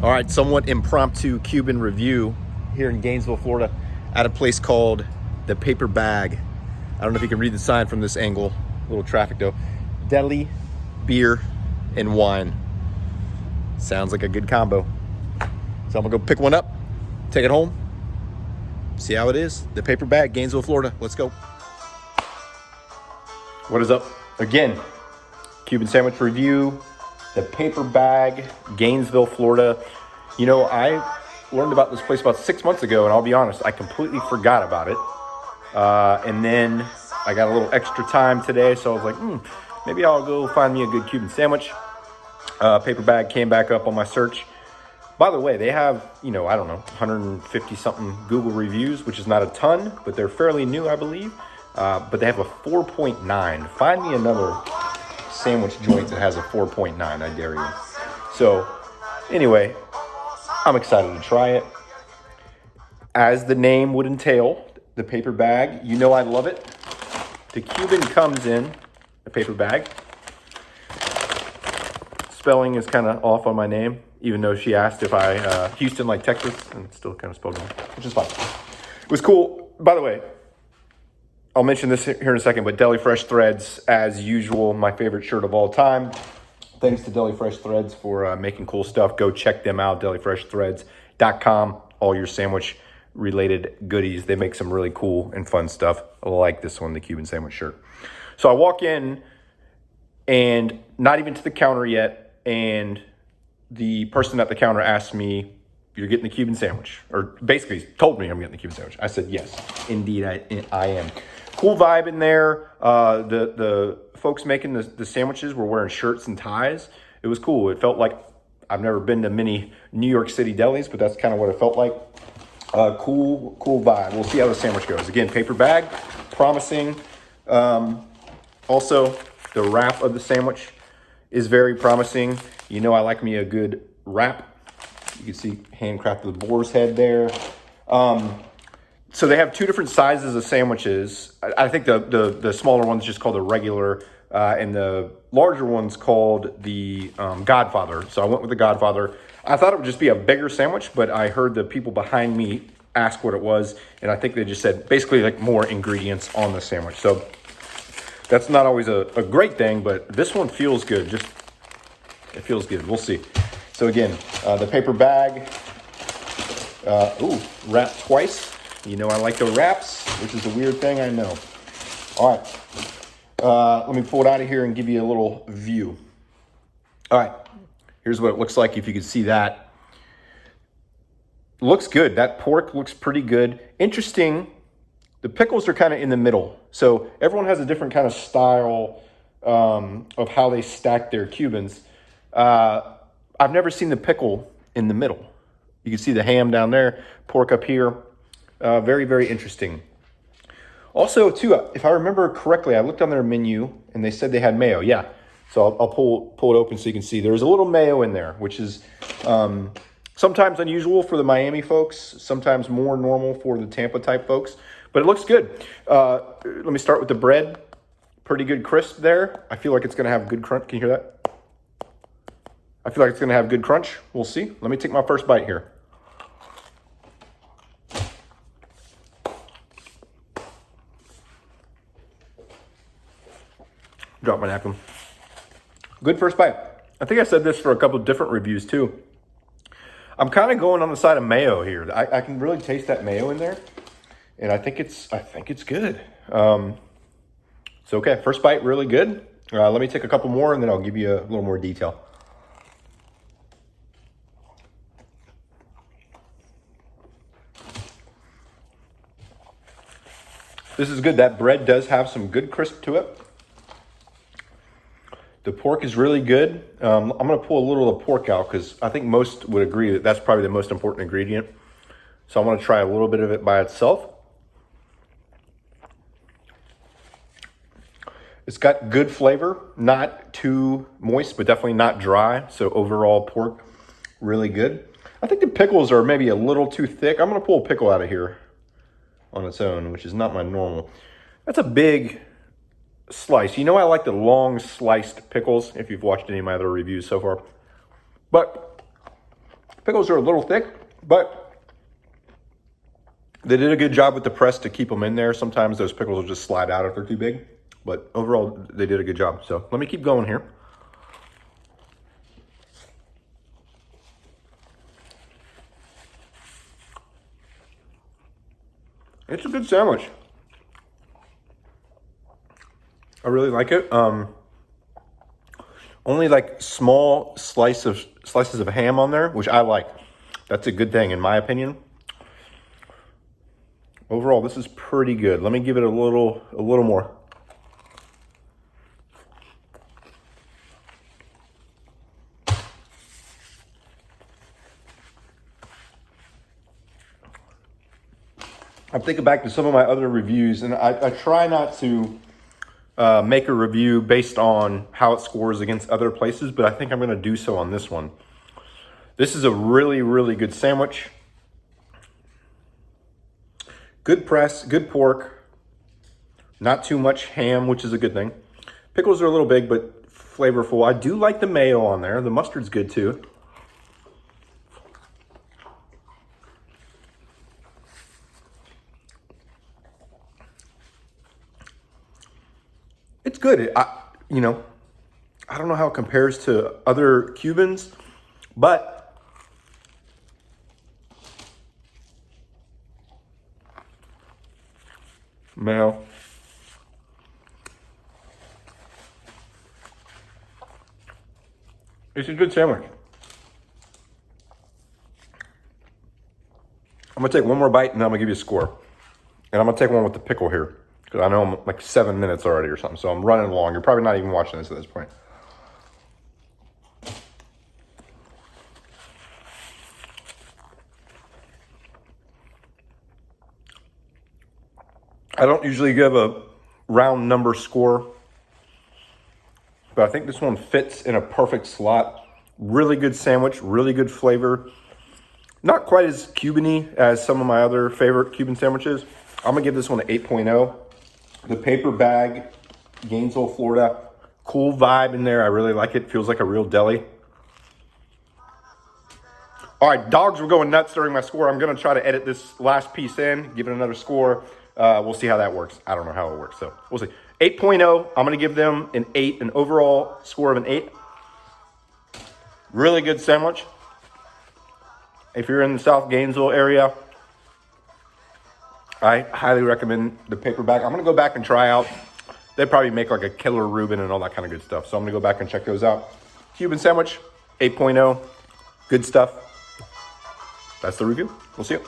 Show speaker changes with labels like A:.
A: All right, somewhat impromptu Cuban review here in Gainesville, Florida, at a place called the Paper Bag. I don't know if you can read the sign from this angle. A little traffic though. Deli, beer, and wine. Sounds like a good combo. So I'm gonna go pick one up, take it home, see how it is. The Paper Bag, Gainesville, Florida. Let's go. What is up? Again, Cuban sandwich review. The Paper Bag, Gainesville, Florida. You know, I learned about this place about 6 months ago, and I'll be honest, I completely forgot about it. And then I got a little extra time today, so I was like, maybe I'll go find me a good Cuban sandwich. Paper Bag came back up on my search. By the way, they have, I don't know, 150-something Google reviews, which is not a ton, but they're fairly new, I believe. But they have a 4.9. Find me another sandwich joint that has a 4.9, I dare you. So anyway, I'm excited to try it. As the name would entail, the Paper Bag, you know I love it. The Cuban comes in a paper bag. Spelling is kind of off on my name, even though she asked if I, Houston like Texas, and it's still kind of spelled wrong, which is fine. It was cool. By the way, I'll mention this here in a second, but Deli Fresh Threads, as usual, my favorite shirt of all time. Thanks to Deli Fresh Threads for making cool stuff. Go check them out, delifreshthreads.com. All your sandwich-related goodies. They make some really cool and fun stuff, like this one, the Cuban sandwich shirt. So I walk in, and not even to the counter yet, and the person at the counter asked me, "You're getting the Cuban sandwich?" Or basically told me I'm getting the Cuban sandwich. I said, yes, indeed I am. Cool vibe in there. The folks making the sandwiches were wearing shirts and ties. It was cool. It felt like, I've never been to many New York City delis, but that's kind of what it felt like. Cool vibe. We'll see how the sandwich goes. Again, Paper Bag, promising. Also, the wrap of the sandwich is very promising. You know I like me a good wrap. You can see handcrafted boar's head there. So they have two different sizes of sandwiches. I think the smaller one's just called the regular, and the larger one's called the Godfather. So I went with the Godfather. I thought it would just be a bigger sandwich, but I heard the people behind me ask what it was, and I think they just said basically like more ingredients on the sandwich. So that's not always a great thing, but this one feels good. It feels good. We'll see. So again, the Paper Bag, wrapped twice. You know I like the wraps, which is a weird thing, I know. All right, let me pull it out of here and give you a little view. All right, here's what it looks like if you can see that. Looks good. That pork looks pretty good. Interesting, the pickles are kind of in the middle. So everyone has a different kind of style of how they stack their Cubans. I've never seen the pickle in the middle. You can see the ham down there, pork up here. Very, very interesting. Also, too, if I remember correctly, I looked on their menu and they said they had mayo. Yeah, so I'll pull it open so you can see. There's a little mayo in there, which is sometimes unusual for the Miami folks, sometimes more normal for the Tampa type folks, but it looks good. Let me start with the bread. Pretty good crisp there. I feel like it's going to have good crunch. Can you hear that? I feel like it's going to have good crunch. We'll see. Let me take my first bite here. Drop my napkin. Good first bite. I think I said this for a couple of different reviews too. I'm kind of going on the side of mayo here. I can really taste that mayo in there, and I think it's good. So okay, first bite really good. Let me take a couple more, and then I'll give you a little more detail. This is good. That bread does have some good crisp to it. The pork is really good. I'm going to pull a little of the pork out because I think most would agree that that's probably the most important ingredient. So I'm going to try a little bit of it by itself. It's got good flavor, not too moist, but definitely not dry. So overall pork, really good. I think the pickles are maybe a little too thick. I'm going to pull a pickle out of here on its own, which is not my normal. That's a big slice. You know I like the long sliced pickles, if you've watched any of my other reviews so far. But Pickles are a little thick, but they did a good job with the press to keep them in there. Sometimes those pickles will just slide out if they're too big, but overall they did a good job. So let me keep going here. It's a good sandwich. I really like it. Only like small slices of ham on there, which I like. That's a good thing in my opinion. Overall, this is pretty good. Let me give it a little more. I'm thinking back to some of my other reviews, and I try not to make a review based on how it scores against other places, but I think I'm going to do so on this one. This is a really, really good sandwich. Good press, good pork, not too much ham, which is a good thing. Pickles are a little big, but flavorful. I do like the mayo on there. The mustard's good too. It's good. I don't know how it compares to other Cubans, but mayo. It's a good sandwich. I'm gonna take one more bite and then I'm gonna give you a score. And I'm gonna take one with the pickle here, because I know I'm like 7 minutes already or something, so I'm running along. You're probably not even watching this at this point. I don't usually give a round number score, but I think this one fits in a perfect slot. Really good sandwich, really good flavor. Not quite as Cuban-y as some of my other favorite Cuban sandwiches. I'm gonna give this one an 8.0. The paper bag, Gainesville, Florida. Cool vibe in there. I really like it. Feels like a real deli. All right, dogs were going nuts during my score. I'm gonna try to edit this last piece in, give it another score. We'll see how that works. I don't know how it works, so we'll see. 8.0, I'm gonna give them an 8, an overall score of an 8. Really good sandwich. If you're in the South Gainesville area, I highly recommend the paper bag. I'm gonna go back and try out. They probably make like a killer Reuben and all that kind of good stuff. So I'm gonna go back and check those out. Cuban sandwich, 8.0, good stuff. That's the review. We'll see you.